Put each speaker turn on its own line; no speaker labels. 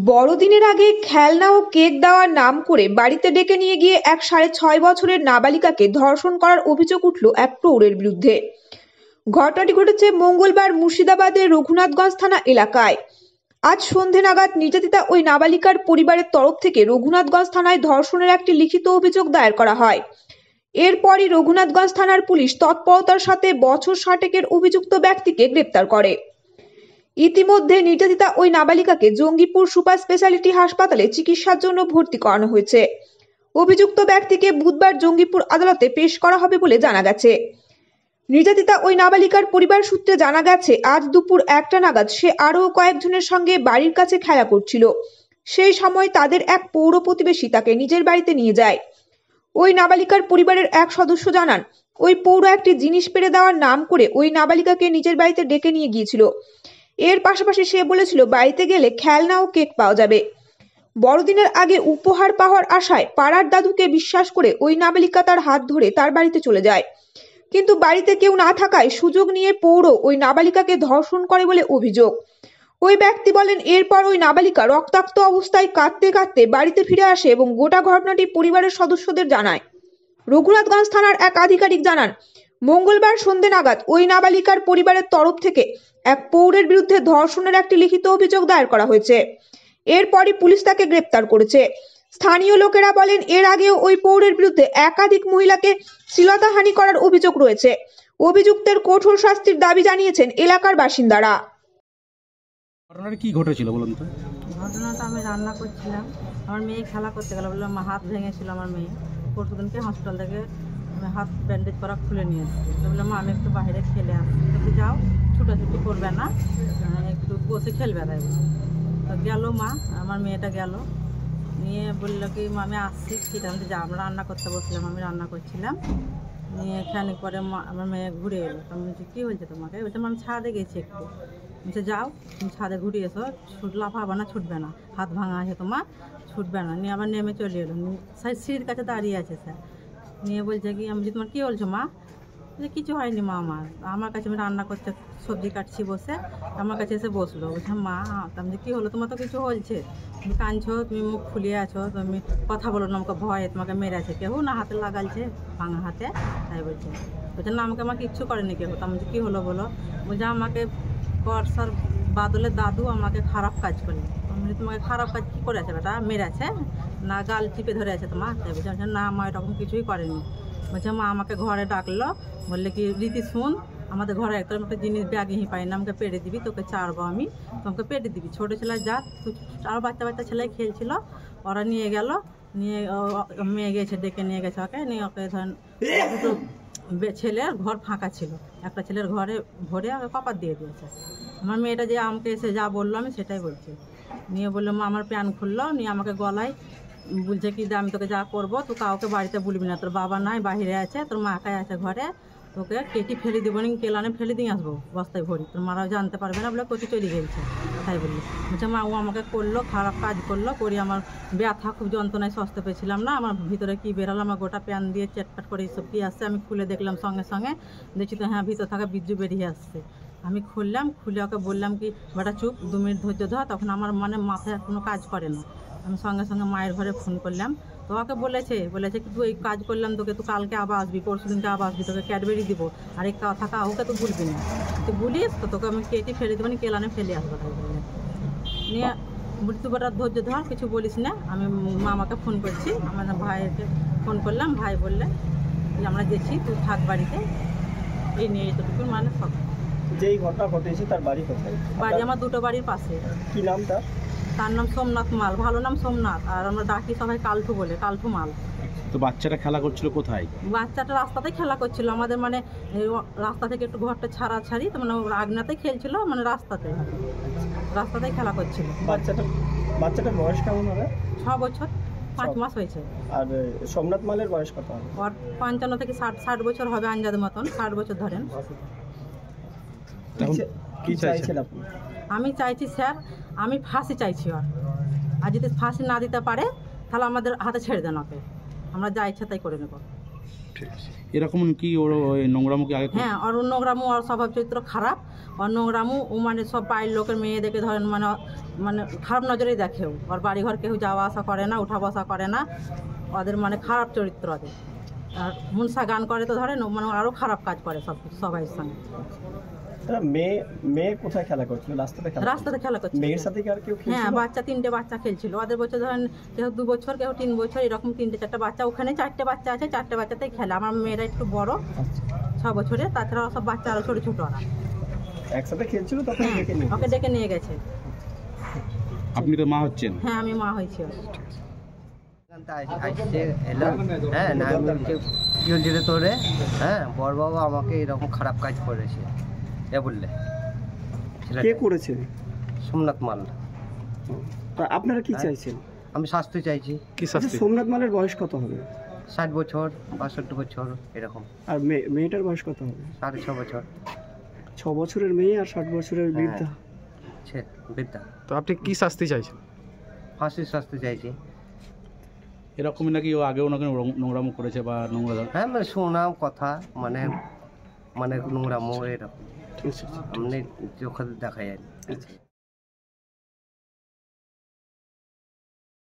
বড়দিনের আগে খেলনা ও কেক দেওয়ার নাম করে বাড়িতে ডেকে নিয়ে গিয়ে এক 6.5 বছরের নাবালিকাকে ধর্ষণ করার অভিযোগ উঠল এক প্রৌঢ়ের বিরুদ্ধে। ঘটনাটি ঘটেছে মঙ্গলবার মুর্শিদাবাদের রঘুনাথগঞ্জ থানা এলাকায়। আজ সন্ধে নাগাদ নির্যাতিতা ওই নাবালিকার পরিবারের তরফ থেকে রঘুনাথগঞ্জ থানায় ধর্ষণের একটি লিখিত অভিযোগ দায়ের করা হয়। এরপরই রঘুনাথগঞ্জ থানার পুলিশ তৎপরতার সাথে বছর 60-এর অভিযুক্ত ব্যক্তিকে গ্রেপ্তার করে। ইতিমধ্যে নির্যাতিতা ওই নাবালিকাকে জঙ্গিপুর সুপার স্পেশালিটি হাসপাতালে চিকিৎসার জন্য ভর্তি করানো হয়েছে। অভিযুক্ত ব্যক্তিকে বুধবার জঙ্গিপুর আদালতে পেশ করা হবে বলে জানা গেছে। নির্যাতিতা ওই নাবালিকার পরিবার সূত্রে জানা গেছে, আজ দুপুর 1টা নাগাদ সে আরও কয়েকজনের সঙ্গে বাড়ির কাছে খেলা করছিল। সেই সময় তাদের এক পৌর প্রতিবেশী তাকে নিজের বাড়িতে নিয়ে যায়। ওই নাবালিকার পরিবারের এক সদস্য জানান, ওই পৌর একটি জিনিস পেড়ে দেওয়ার নাম করে ওই নাবালিকাকে নিজের বাড়িতে ডেকে নিয়ে গিয়েছিল। এর পাশাপাশি সে বলেছিল বাড়িতে গেলে খেলনা ও কেক পাওয়া যাবে। বড়দিনের আগে উপহার পাওয়ার আশায় পাড়ার দাদুকে বিশ্বাস করে ওই নাবালিকা তার হাত ধরে তার বাড়িতে চলে যায়। কিন্তু বাড়িতে কেউ না থাকায় সুযোগ নিয়ে পৌর ওই নাবালিকাকে ধর্ষণ করে বলে অভিযোগ। ওই ব্যক্তি বলেন, এরপর ওই নাবালিকা রক্তাক্ত অবস্থায় কাঁদতে কাঁদতে বাড়িতে ফিরে আসে এবং গোটা ঘটনাটি পরিবারের সদস্যদের জানায়। রঘুনাথগঞ্জ থানার এক আধিকারিক জানান, মঙ্গলবার সন্ধ্যে নাগাদ ওই নাবালিকার পরিবারের তরফ থেকে এক পৌরের বিরুদ্ধে ধর্ষণের একটি লিখিত অভিযোগ দায়ের করা হয়েছে। এরপরই পুলিশ তাকে গ্রেপ্তার করেছে। স্থানীয় লোকেরা বলেন, এর আগেও ওই পৌরের বিরুদ্ধে একাধিক মহিলাকে শ্লীলতাহানি করার অভিযোগ রয়েছে। অভিযুক্তের কঠোর শাস্তির দাবি জানিয়েছেন এলাকার বাসিন্দারা।
ঘটনাটা কি ঘটেছিল বলুন তো?
ঘটনাটা আমি রান্না করছিলাম, আমার মেয়ে খেলা করতে গেল, বললাম হাত ভেঙেছিল আমার মেয়ে। পরশুদিনকে হসপিটাল থেকে আমি হাত ব্যান্ডেজ করা খুলে নিয়ে এসেছি। বললাম আমি একটু বাইরে খেলে আসছি, তুমি যাও, ছুটাছুটি করবে না, একটু বসে খেলবে। তাই তো গেল মা, আমার মেয়েটা গেল নিয়ে বললো কি আমি আসছি, ঠিক আছে যা। আমরা রান্না করতে বসলাম, আমি রান্না করছিলাম, নিয়ে খানিক পরে আমার মেয়ে ঘুরে এলো। আমি বলছি কী হয়েছে তোমাকে? বলছে আমি ছাদে গেছি একটু। বলছে যাও, তুমি ছাদে ঘুরে এসো, লাফাবে না, ছুটবে না, হাত ভাঙা আছে তোমার, ছুটবে না। নিয়ে আবার নেমে চলে এলো, সিঁড়ির কাছে দাঁড়িয়ে আছে স্যার। নিয়ে বলছে কি, আমি বলছি তোমার কী বলছো মা? বলছে কিছু হয়নি মা, আমার কাছে আমি রান্না করতে সবজি কাটছি বসে, আমার কাছে এসে বসলো। বলছে মা, আমি কী হলো, তোমার তো কিছু হয়েছে, তুমি কাঁদছো, তুমি মুখ ফুলিয়ে আছো, তুমি কথা বলো না, আমাকে ভয়ে তোমাকে মেরেছে কেউ না, হাতে লাগালছে ভাঙা হাতে। তাই বলছে না, আমার কিচ্ছু করেনি কেউ। তো আমি বলছি কী হলো বলো? বলছে আমাকে বর্ষার বাদলের দাদু আমাকে খারাপ কাজ করলো। আমি তোমাকে খারাপ কাজ কী করে আছে বেটা? মেরেছে না, গাল টিপে ধরে আছে তোমার? তাই বলছে না মা, এরকম কিছুই করেনি। বলছে মা আমাকে ঘরে ডাকলো, বললে কি রীতি শুন, আমাদের ঘরে একটা জিনিস ব্যাগই পাই না, আমাকে পেড়ে দিবি, তোকে চারবো আমি, তোমাকে পেড়ে দিবি। ছোটো ছেলে যা, আরও বাচ্চা ছেলে খেলছিল, ওরা নিয়ে গেল, নিয়ে মেয়ে গেছে, ডেকে নিয়ে গেছে ওকে, নিয়ে ওকে ধরেন দুটো ছেলের ঘর ফাঁকা ছিল, একটা ছেলের ঘরে ভরে ওকে কপাত দিয়ে দিয়েছে। আমার মেয়েটা যে আমাকে এসে যা বললো আমি সেটাই বলছি। নিয়ে বললো মা আমার প্যান খুললো, নিয়ে আমাকে গলায় বলছে কি আমি তোকে যা করবো তুই কাউকে বাড়িতে বলবি না, তোর বাবা নাই, বাইরে আছে, তোর মা একাই আছে ঘরে, তোকে কেটে ফেলে দিব নি, কেলানে ফেলে দিয়ে আসবো বস্তায় ভরি, তোর মারাও জানতে পারবে না বলে কচি চলে গেছে। তাই বললি বলছে মা ও আমাকে করলো, খারাপ কাজ করলো, করি আমার ব্যথা খুব যন্ত্রণায় সস্তে পেয়েছিলাম না, আমার ভিতরে কি বেরালো, আমার গোটা প্যান দিয়ে চেটপাট করে এইসব কী আসছে। আমি খুলে দেখলাম সঙ্গে সঙ্গে, দেখছি তো হ্যাঁ ভিতর থাকা বিজ্জু বেরিয়ে আসছে। আমি খুললাম, খুলে ওকে বললাম কি বেটা চুপ, 2 মিনিট ধৈর্য ধর। তখন আমার মাথায় কোনো কাজ করে না। আমি সঙ্গে সঙ্গে মায়ের ঘরে ফোন করলাম, তো ওকে বলেছে কি তুই এই কাজ করলাম তোকে, তুই কালকে আবার আসবি, পরশু দিনকে আবার আসবি, তোকে ক্যাডবেরি দিব, আর এই কথা কাউকে তো বলবি না, তুই বলিস তো তোকে আমি কেটে ফেলে দেবো, কেলানে ফেলে আসবো। তাই বললে নিয়ে বলি তুই বেটা ধৈর্য ধর, কিছু বলিস না। আমি মামাকে ফোন করছি, আমার ভাইকে ফোন করলাম, ভাই বললে আমরা গেছি, তুই থাক বাড়িতে, এই নিয়ে এতটুকু মানে সব।
যেই ঘটনা ঘটেছে তার বাড়ি কোথায়?
বাড়ি আমার দুটো বাড়ির পাশে।
কি নাম তার?
তার নাম সোমনাথ মাল, ভালো নাম সোমনাথ, আর আমরা ডাকি সবাই কালঠু বলে, কালঠু মাল।
তো বাচ্চাটা খেলা করছিল কোথায়?
বাচ্চাটা রাস্তাতেই খেলা করছিল, আমাদের মানে রাস্তা থেকে একটু ঘরটা ছাড়াছাড়ি, তো মানে আগনাতেই খেলছিল, মানে রাস্তাতেই খেলা করছিল।
বাচ্চাটার বয়স কেমন হবে?
6 বছর 5 মাস হয়েছে।
আর সোমনাথ মালের বয়স কত হবে?
ওর 55 থেকে 60 বছর হবে আঞ্জাদের মতন, 60 বছর ধরেন।
কি চাইছেন আপনি?
আমি চাইছি স্যার, আমি ফাঁসি চাইছি ওর, আর যদি ফাঁসি না দিতে পারে তাহলে আমাদের হাতে ছেড়ে দেন ওকে, আমরা যা ইচ্ছা তাই করে নেব।
এরকম কি ওর ওই নোংরামো কি আগে
হ্যাঁ, আর নোংরামু আর স্বভাব চরিত্র খারাপ। আর নোংরামু ও মানে সব বাইরের লোকের মেয়েদেরকে ধরেন মানে মানে খারাপ নজরেই দেখেও। আর বাড়িঘর কেউ যাওয়া আসা করে না, উঠা বসা করে না, ওদের মানে খারাপ চরিত্র ওদের। আর মুনসা গান করে তো ধরেন মানে আরও খারাপ কাজ করে সবাই সঙ্গে।
তারা মেয়ে কোথায় খেলা করছিল?
রাস্তাতে খেলা করছে।
মেয়ের সাথে কি আর কেউ
হ্যাঁ,
খেলছিল?
তিনটে বাচ্চা খেলছিল। ওদের বছর ধরেন কেউ 2 বছর, কেউ 3 বছর, এরকম 3-4টা বাচ্চা। ওখানে 4টে বাচ্চা আছে, 4টে বাচ্চাতেই খেলে। আমার মেয়েরা একটু বড়,
আচ্ছা।
6 বছরের। তাছাড়া সব বাচ্চা আরও ছোটো ছোটো ওরা।
একসাথে খেলছিল তখন ডেকে নিয়ে
ওকে ডেকে নিয়ে গেছে।
আপনি তো মা হচ্ছেন?
হ্যাঁ, আমি মা হয়েছি ওর।
আসছে এলো, হ্যাঁ না আমি বলছি কি হয়েছিল তোরে, হ্যাঁ বড় বাবা আমাকে এরকম খারাপ কাজ করেছে এ বললে।
কে করেছে?
সোমনাথ মাল।
তা আপনারা কি চাইছেন?
আমি শাস্তি চাইছি।
কি
আচ্ছা, সোমনাথ মালের বয়স কত হবে?
60 বছর, 62 বছর এরকম।
আর মেয়েটার বয়স কত হবে?
6.5 বছর।
6 বছরের মেয়ে আর 60 বছরের বৃদ্ধা।
বৃদ্ধা।
তো আপনি কি শাস্তি চাইছেন?
ফাঁসির শাস্তি চাইছি।
এরকমই নাকি ও আগেও নাকি নোংরামো করেছে বা নোংরা
হ্যাঁ মানে শোনাম কথা, মানে মানে নোংরা মো এরকম
আচ্ছা, আচ্ছা।
এমনি চোখে দেখা যায়।